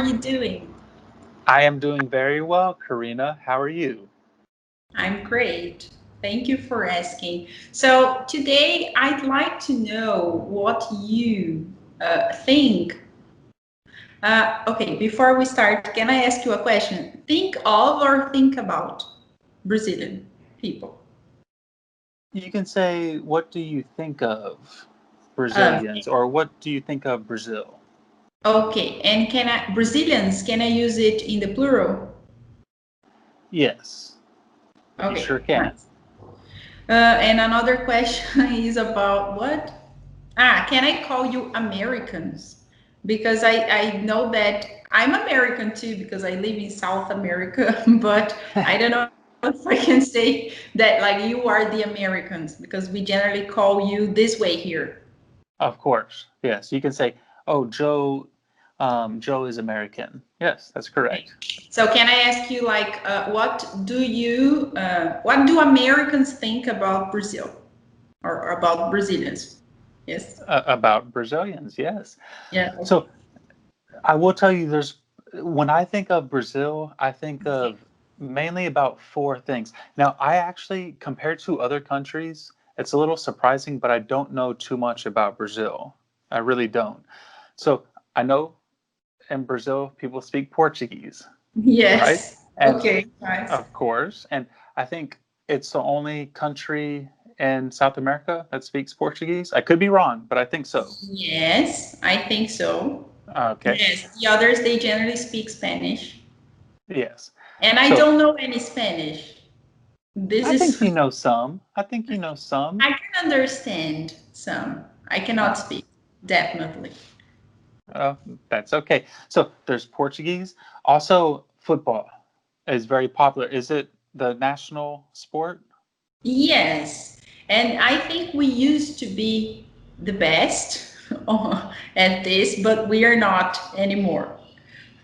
you doing? I am doing very well, Karina. How are you? I'm great. Thank you for asking. So, today I'd like to know what you think. Okay, before we start, can I ask you a question? Think of or think about Brazilian people? You can say, what do you think of Uh, Brazilians, or what do you think of Brazil? okay, and Brazilians, can I use it in the plural? Yes, you Okay, sure can. nice. And another question is about what? Can I call you Americans? Because I know that I'm American too because I live in South America, but I don't know if I can say that like you are the Americans because we generally call you this way here. Of course. Yes, you can say, oh, Joe is American. Yes, that's Okay. correct. So can I ask you like what do Americans think about Brazil or about Brazilians? Yes. About Brazilians, yes. Yeah. So I will tell you, when I think of Brazil, I think Okay. of mainly about four things. Now, I actually, compared to other countries, it's a little surprising, but I don't know too much about Brazil. I really don't. So I know in Brazil, people speak Portuguese, right? Yes. And Okay. Nice. of course, and I think it's the only country in South America that speaks Portuguese. I could be wrong, but I think so. Yes, I think so. Okay. Yes, the others they generally speak Spanish, Yes. and I So don't know any Spanish. This I think is you know some. I think you know some. I can understand some. I cannot Uh, speak, definitely. uh, that's okay. So there's Portuguese. Also, football is very popular. Is it the national sport? Yes, and I think we used to be the best at this, but we are not anymore.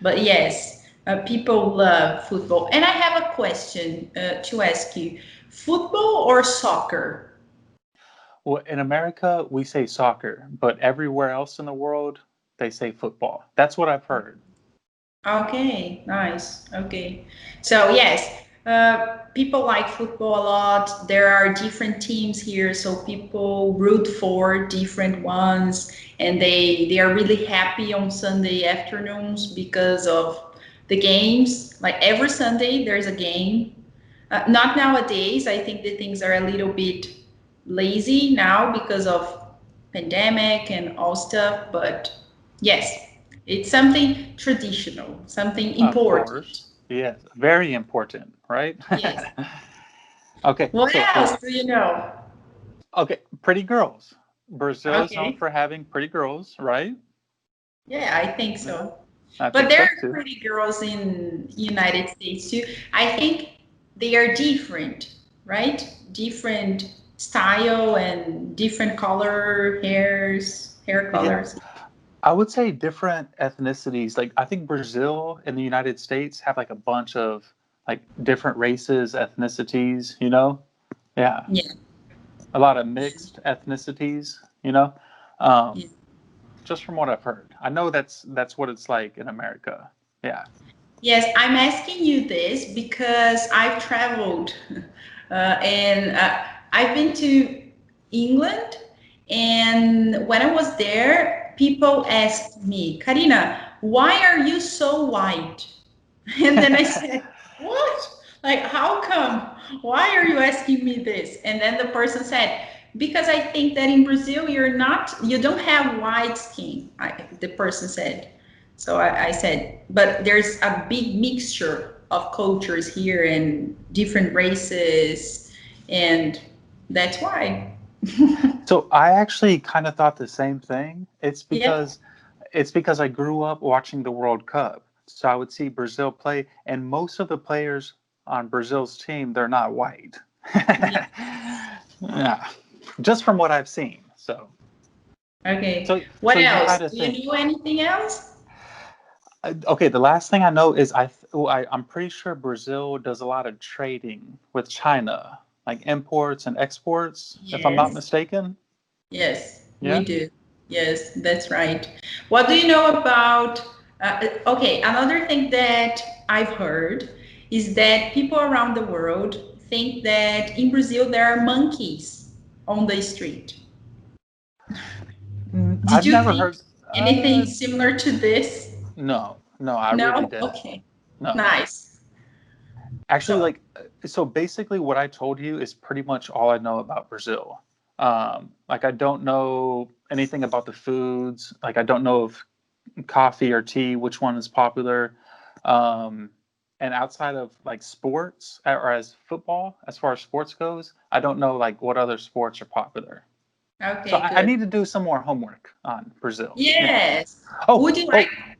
But yes, people love football. And I have a question to ask you: football or soccer? Well, in America, we say soccer, but everywhere else in the world, they say football. That's what I've heard. Okay, nice. Okay. So, yes, people like football a lot. There are different teams here, so people root for different ones, and they are really happy on Sunday afternoons because of the games. Like every Sunday, there's a game. Not nowadays. I think the things are a little bit lazy now because of pandemic and all stuff, but yes, it's something traditional, something Of important. course. Yes, very important, right? Yes. Okay, What so else do you know? pretty girls. Brazil is known Okay. for having pretty girls, right? Yeah, I think Yeah, so. I But think there so are too. pretty girls in United States too. I think they are different, right? Different style and different hair Yeah, colors. I would say different ethnicities. Like I think Brazil and the United States have like a bunch of like different races, ethnicities, you know? Yeah. Yeah. A lot of mixed ethnicities, you know? Um, Yeah. just from what I've heard. I know that's what it's like in America. Yeah. Yes, I'm asking you this because I've traveled and I've been to England. And when I was there, people asked me, Karina, why are you so white? And then I said, what? Like, how come? Why are you asking me this? And then the person said, because I think that in Brazil you don't have white skin. The person said. So I said, but there's a big mixture of cultures here and different races, and that's why. So I actually kind of thought the same thing. Yeah. It's because I grew up watching the World Cup. So I would see Brazil play, and most of the players on Brazil's team, they're not white. Yeah. Yeah, just from what I've seen. Okay. So, What so you else? kind of Do you think, know anything else? okay, the last thing I know is I'm pretty sure Brazil does a lot of trading with China, like imports and exports, if I'm not Yes. mistaken. Yes, we Yeah. do. Yes, that's right. What do you know about Okay, another thing that I've heard is that people around the world think that in Brazil there are monkeys on the street. Did I've you never think heard. anything similar to this? No, no, I really No? didn't. Okay, No. nice. Actually, So, so basically, what I told you is pretty much all I know about Brazil. Like, I don't know anything about the foods. Like, I don't know if coffee or tea, which one is popular. Um, and outside of like sports or as football, as far as sports goes, I don't know like what other sports are popular. So okay, I good. need to do some more homework on Brazil. Yeah. Yes. Oh, Would you like oh,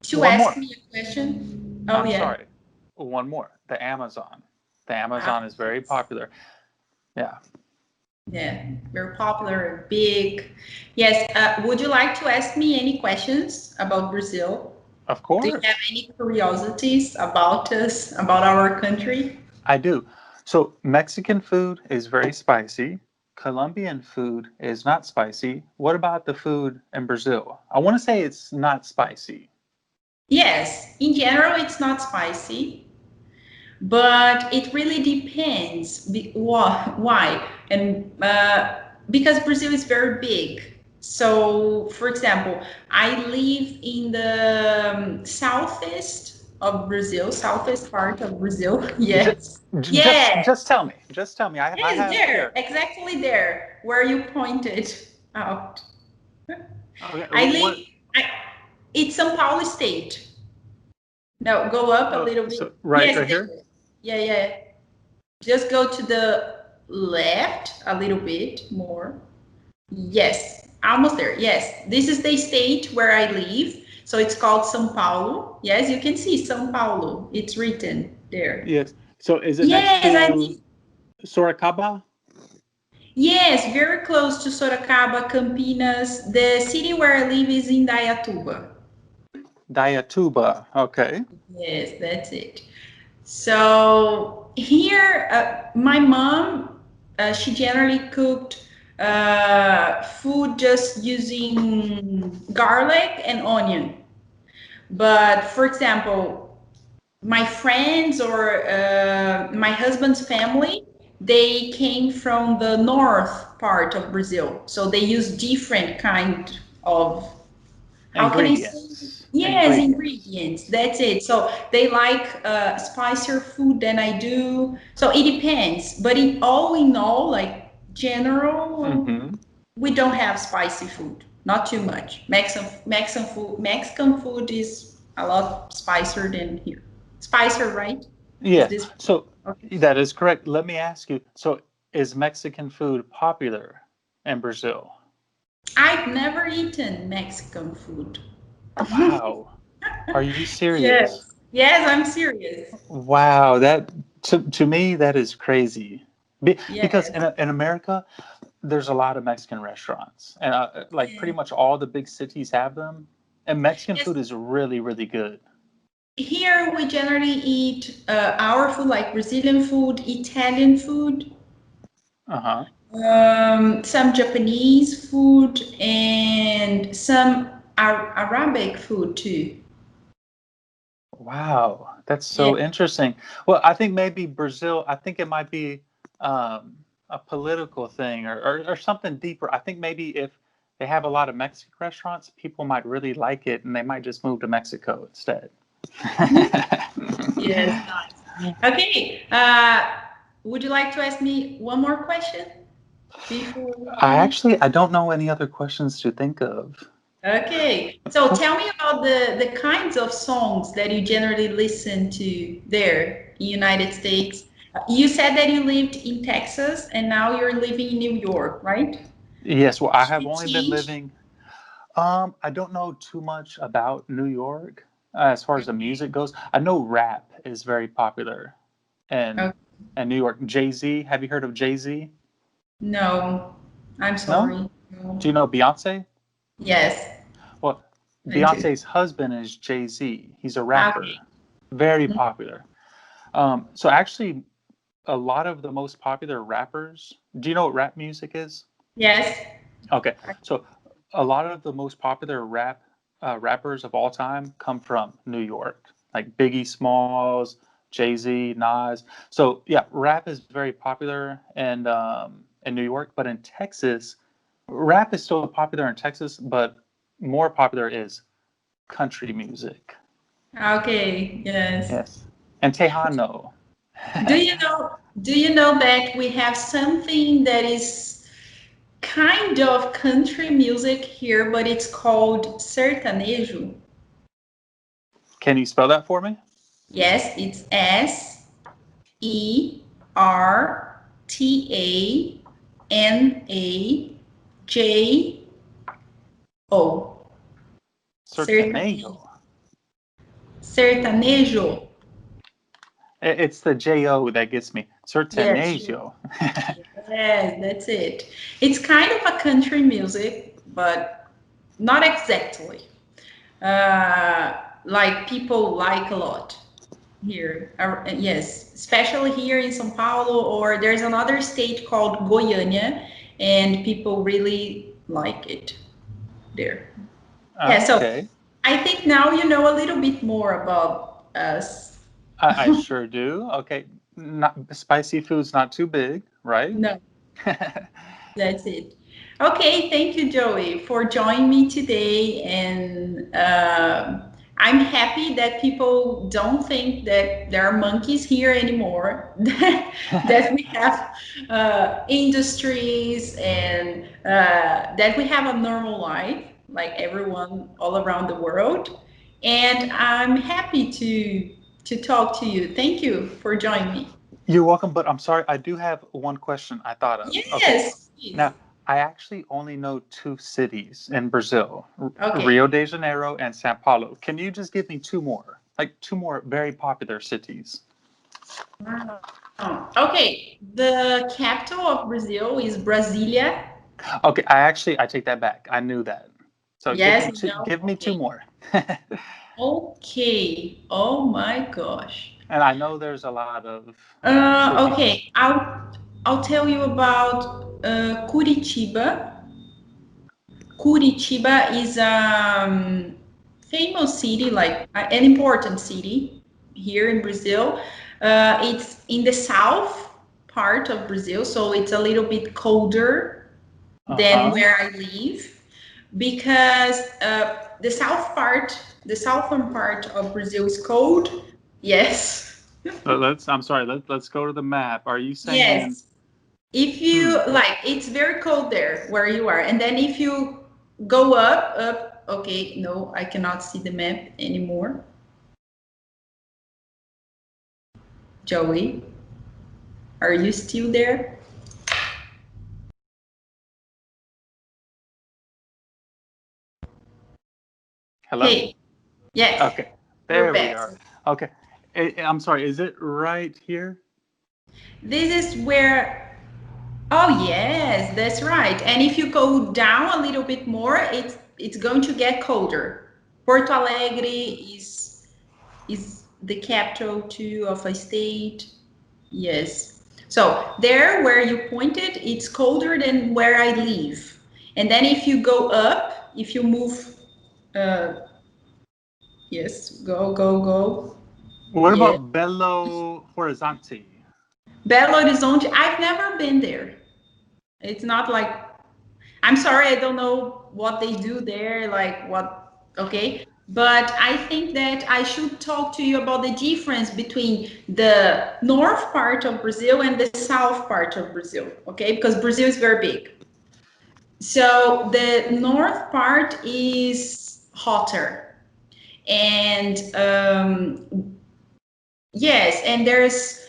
to one ask more. me a question? Oh, I'm yeah. sorry. One more. The Amazon. The Ah, Amazon is very yes. popular. Yeah, Yeah, very popular, big. Yes. Would you like to ask me any questions about Brazil? of Do you have course. any curiosities about us, about our country? I do. So Mexican food is very spicy. Colombian food is not spicy. What about the food in Brazil? I want to say it's not spicy. Yes, in general, it's not spicy, but it really depends. Why? And because Brazil is very big. So, for example, I live in the southeast of Brazil, southeast part of Brazil. Just, Yes. just, Yes. just tell me. Just tell me. I Yes, have there, here. exactly there, where you pointed out. Okay. I What? live, I, it's São Paulo State. No, go up a little So bit. right, Yes, right here. there. Yeah, yeah. Just go to the left a little bit more. Yes, almost there. Yes, this is the state where I live. So it's called São Paulo. Yes, you can see São Paulo. It's written there. Yes. So is it next Yes, I to live. Sorocaba? Yes, very close to Sorocaba, Campinas. The city where I live is in Dayatuba. Dayatuba. Okay. Yes, that's it. So here, my mom, she generally cooked food just using garlic and onion. But for example, my friends or my husband's family, they came from the north part of Brazil, so they use different kind of, how can I say? Ingredients. Yes, Ingredients. ingredients. That's it. So they like spicier food than I do. So it depends. But in all, like general, Mm-hmm. we don't have spicy food. Not too much. Mexican food is a lot spicier than here. Spicier, right? Is Yes. this So okay? that is correct. Let me ask you. So is Mexican food popular in Brazil? I've never eaten Mexican food. Wow. Are you serious? Yes. Yes, I'm serious. Wow. That to me that is crazy. Because Yes. in America there's a lot of Mexican restaurants, and like pretty Yeah. much all the big cities have them. And Mexican Yes. food is really, really good. Here we generally eat our food like Brazilian food, Italian food, Uh huh. some Japanese food, and some Arabic food too. Wow, that's Yeah. so interesting. Well, I think maybe Brazil. I think it might be a political thing or something deeper. I think maybe if they have a lot of Mexican restaurants, people might really like it, and they might just move to Mexico instead. Yes, nice. Okay. Would you like to ask me one more question before we finish? I don't know any other questions to think of. Okay. So tell me about the kinds of songs that you generally listen to there in United States. You said that you lived in Texas and now you're living in New York, right? Yes, well, I Did have it only been change? living. I don't know too much about New York as far as the music goes. I know rap is very popular in Okay. in New York. Jay Z. Have you heard of Jay Z? No, I'm No. sorry. No. Do you know Beyonce? Yes, Well, I do. Beyonce's husband is Jay Z. He's a Okay. rapper, very popular. So actually, a lot of the most popular rappers. Do you know what rap music is? Yes. Okay, so a lot of the most popular rap rappers of all time come from New York, like Biggie Smalls, Jay Z, Nas. So yeah, rap is very popular in New York, but in Texas, rap is still popular in Texas, but more popular is country music. Okay, yes. Yes, and Tejano. Do you know that we have something that is kind of country music here, but it's called sertanejo? Can you spell that for me? Yes, it's Sertanajo. Sertanejo. Sertanejo. Sertanejo. It's the J-O that gets me. Yes, Sertanejo. yes, that's it. It's kind of a country music, but not exactly. Like people like a lot here. Yes, especially here in São Paulo, or there's another state called Goiânia, and people really like it there. Yeah, so Okay. I think now you know a little bit more about us. I sure do. Okay. Not, spicy food's not too big, right? No, that's it. Okay, thank you, Joey, for joining me today. And I'm happy that people don't think that there are monkeys here anymore, that we have industries, and that we have a normal life like everyone all around the world. And I'm happy to talk to you. Thank you for joining me. You're welcome, but I'm sorry, I do have one question I thought of. Okay. Yes, please. Now, I actually only know two cities in Brazil, Okay. Rio de Janeiro and Sao Paulo. Can you just give me two more? Like two more very popular cities? Okay, the capital of Brazil is Brasilia. Okay, I take that back. I knew that. So Yes, you know. give me two Okay. more. Okay. Oh my gosh. And I know there's a lot of cities. Okay. I'll tell you about Curitiba. Curitiba is a famous city, like an important city here in Brazil. It's in the south part of Brazil, so it's a little bit colder than Uh-huh. where I live, because the southern part of Brazil is cold. Yes, I'm sorry, let's go to the map. Are you saying, yes. If you hmm, like, it's very cold there where you are, and then if you go up. Okay, no, I cannot see the map anymore. Joey, are you still there? hello? Hey, yes, Okay, you're there we back. are. Okay. I'm sorry, is it right here? This is where. Oh yes, that's right. And if you go down a little bit more, it's going to get colder. Porto Alegre is the capital too of a state. Yes. So there where you pointed, it's colder than where I live. And then if you go up, if you move, uh, yes, go. What Yeah. about Belo Horizonte? Belo Horizonte, I've never been there. It's not like, I'm sorry, I don't know what they do there, like what, okay. But I think that I should talk to you about the difference between the north part of Brazil and the south part of Brazil, okay? Because Brazil is very big. So the north part is hotter. And yes, and there's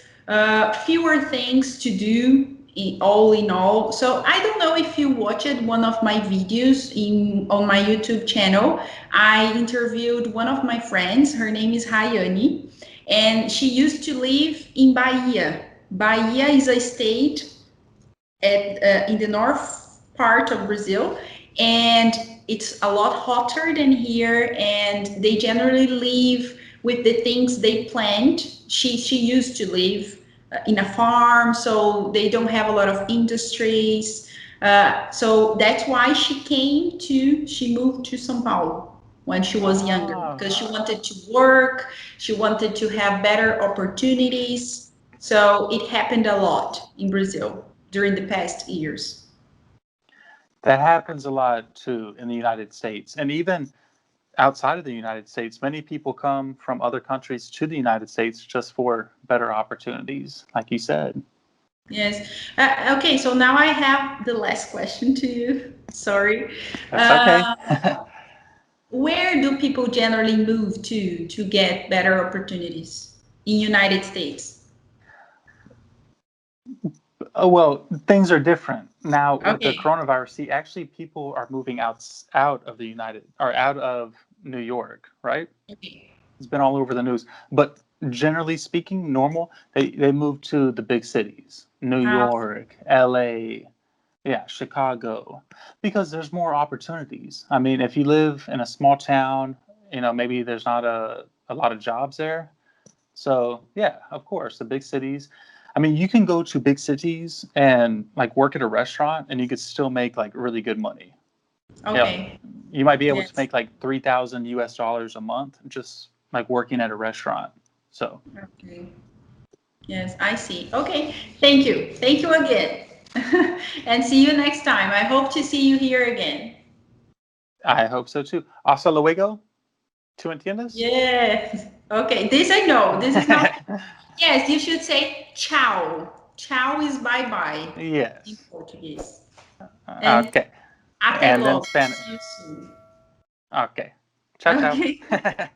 fewer things to do all in all. So I don't know if you watched one of my videos in on my YouTube channel. I interviewed one of my friends. Her name is Rayane, and she used to live in Bahia. Bahia is a state in the north part of Brazil, and it's a lot hotter than here. And they generally live with the things they plant. She used to live in a farm, so they don't have a lot of industries. So that's why she moved to São Paulo. when she was younger because she Ah, wanted to work, she wanted to have better opportunities. So it happened a lot in Brazil during the past years. that happens a lot too in the United States. And even outside of the United States, many people come from other countries to the United States just for better opportunities, like you said. Yes. Okay, so now I have the last question to you. Sorry. That's okay. Uh, where do people generally move to get better opportunities in United States? Oh, well, things are different now with the Okay. coronavirus. See, actually, people are moving out of the United or out of New York, right? Okay. It's been all over the news. But generally speaking, normal, they move to the big cities, New Uh, York, LA, yeah, Chicago, because there's more opportunities. I mean, if you live in a small town, maybe there's not a lot of jobs there. So, yeah, of course, the big cities. I mean, you can go to big cities and like work at a restaurant and you could still make like really good money. You know, okay. you might be able to Yes. make like 3,000 US dollars a month just like working at a restaurant. So, Okay. Yes, I see. Okay. Thank you. Thank you again. And see you next time. I hope to see you here again. I hope so too. Hasta luego. ¿Tú entiendes? Yes. Okay. This I know. This is not. Yes, you should say ciao. Ciao is bye bye in Yes. Portuguese. And Okay. até And then logo. Spanish. See you soon. Okay. Ciao, ciao. Okay.